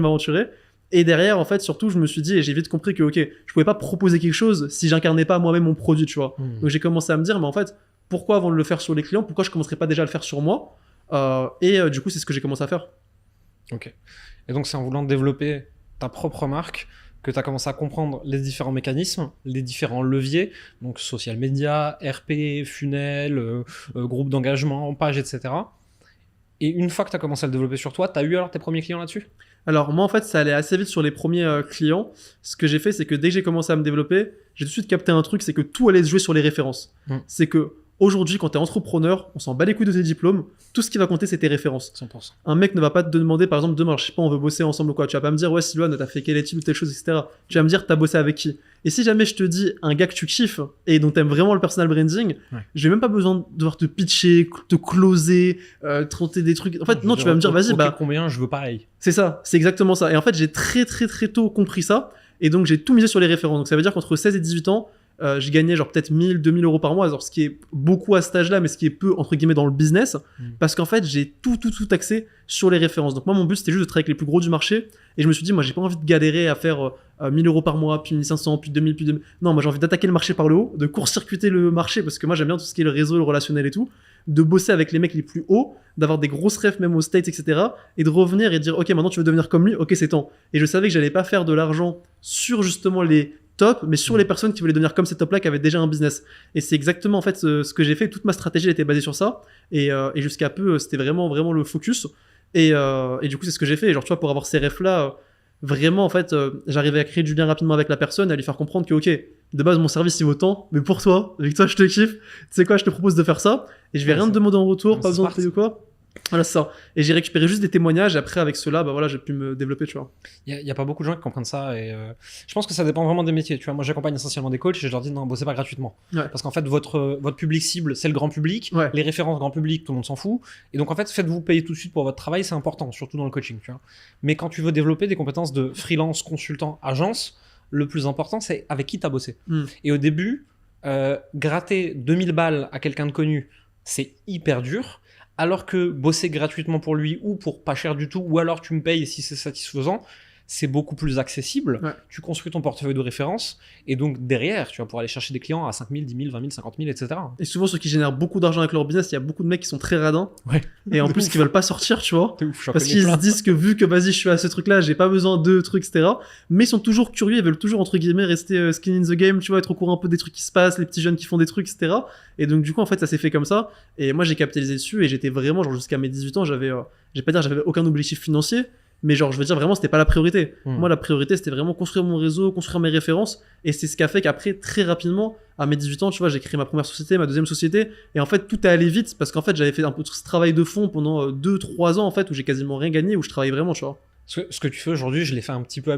m'aventurer. Et derrière, en fait, surtout, je me suis dit, et j'ai vite compris que, ok, je pouvais pas proposer quelque chose si j'incarnais pas moi-même mon produit, tu vois. Donc j'ai commencé à me dire, mais en fait, pourquoi avant de le faire sur les clients, pourquoi je commencerais pas déjà à le faire sur moi? Du coup, c'est ce que j'ai commencé à faire. Ok. Et donc, c'est en voulant développer ta propre marque que tu as commencé à comprendre les différents mécanismes, les différents leviers, donc social media, RP, funnel, groupe d'engagement, page, etc. Et une fois que tu as commencé à le développer sur toi, tu as eu alors tes premiers clients là-dessus? Alors moi en fait ça allait assez vite sur les premiers clients. Ce que j'ai fait c'est que dès que j'ai commencé à me développer, j'ai tout de suite capté un truc, c'est que tout allait se jouer sur les références. C'est que aujourd'hui quand tu es entrepreneur, on s'en bat les couilles de tes diplômes, tout ce qui va compter c'est tes références. 100%. Un mec ne va pas te demander par exemple demain, je sais pas, on veut bosser ensemble ou quoi, tu vas pas me dire ouais Sylvain t'as fait quelle étude ou telle chose etc. Tu vas me dire t'as bossé avec qui. Et si jamais je te dis un gars que tu kiffes et dont t'aimes vraiment le personal branding, j'ai même pas besoin de devoir te pitcher, te closer, tenter des trucs. En fait non, tu vas me dire vas-y bah combien je veux pareil. c'est ça, c'est exactement ça. Et en fait, j'ai très tôt compris ça. Et donc, j'ai tout misé sur les références. Donc, ça veut dire qu'entre 16 et 18 ans, je gagnais genre peut-être 1000, 2000 euros par mois. Alors, ce qui est beaucoup à cet âge-là, mais ce qui est peu, entre guillemets, dans le business. Parce qu'en fait, j'ai tout axé sur les références. Donc, moi, mon but, c'était juste de travailler avec les plus gros du marché. Et je me suis dit, moi, j'ai pas envie de galérer à faire 1000 euros par mois, puis 1500, puis 2000, puis 2000. Non, moi, j'ai envie d'attaquer le marché par le haut, de court-circuiter le marché, parce que moi, j'aime bien tout ce qui est le réseau, le relationnel et tout. De bosser avec les mecs les plus hauts, d'avoir des grosses refs même aux States, etc. Et de revenir et dire, ok, maintenant tu veux devenir comme lui, ok, c'est temps. Et je savais que j'allais pas faire de l'argent sur justement les tops, mais sur les personnes qui voulaient devenir comme ces tops-là, qui avaient déjà un business. Et c'est exactement en fait ce que j'ai fait. Toute ma stratégie elle était basée sur ça. Et jusqu'à peu, c'était vraiment le focus. Et du coup, c'est ce que j'ai fait. Et genre, tu vois, pour avoir ces refs-là, vraiment, en fait, j'arrivais à créer du lien rapidement avec la personne, à lui faire comprendre que, ok, de base, mon service, il vaut tant, mais pour toi, avec toi, je te kiffe, tu sais quoi, je te propose de faire ça, et je vais rien te demander en retour, pas besoin de payer ou quoi. Voilà, c'est ça. Et j'ai récupéré juste des témoignages, et après, avec cela, bah voilà, j'ai pu me développer, tu vois. Il y a pas beaucoup de gens qui comprennent ça, et je pense que ça dépend vraiment des métiers. Tu vois, moi, j'accompagne essentiellement des coachs, et je leur dis, non, bossez pas gratuitement. Ouais. Parce qu'en fait, votre public cible, c'est le grand public, les références grand public, tout le monde s'en fout. Et donc, en fait, faites-vous payer tout de suite pour votre travail, c'est important, surtout dans le coaching, tu vois. Mais quand tu veux développer des compétences de freelance, consultant, agence, le plus important, c'est avec qui tu as bossé. Et au début, gratter 2000 balles à quelqu'un de connu, c'est hyper dur. Alors que bosser gratuitement pour lui ou pour pas cher du tout, ou alors tu me payes si c'est satisfaisant, c'est beaucoup plus accessible. Tu construis ton portefeuille de référence et donc derrière, tu vas pouvoir aller chercher des clients à 5 000, 10 000, 20 000, 50 000, etc. Et souvent, ceux qui génèrent beaucoup d'argent avec leur business, il y a beaucoup de mecs qui sont très radins. Et en plus, qui veulent pas sortir, tu vois. Parce qu'ils se disent que vu que vas-y, je suis à ce truc-là, j'ai pas besoin de trucs, etc. Mais ils sont toujours curieux, ils veulent toujours, entre guillemets, rester skin in the game, tu vois, être au courant un peu des trucs qui se passent, les petits jeunes qui font des trucs, etc. Et donc, du coup, en fait, ça s'est fait comme ça. Et moi, j'ai capitalisé dessus et j'étais vraiment, genre, jusqu'à mes 18 ans, j'avais aucun objectif financier. Mais genre, je veux dire, vraiment, c'était pas la priorité. Moi, la priorité, c'était vraiment construire mon réseau, construire mes références. Et c'est ce qui a fait qu'après, très rapidement, à mes 18 ans, tu vois, j'ai créé ma première société, ma deuxième société. Et en fait, tout est allé vite parce qu'en fait, j'avais fait un peu ce travail de fond pendant 2-3 ans, en fait, où j'ai quasiment rien gagné, où je travaillais vraiment, tu vois. Ce que tu fais aujourd'hui, je l'ai fait un petit peu à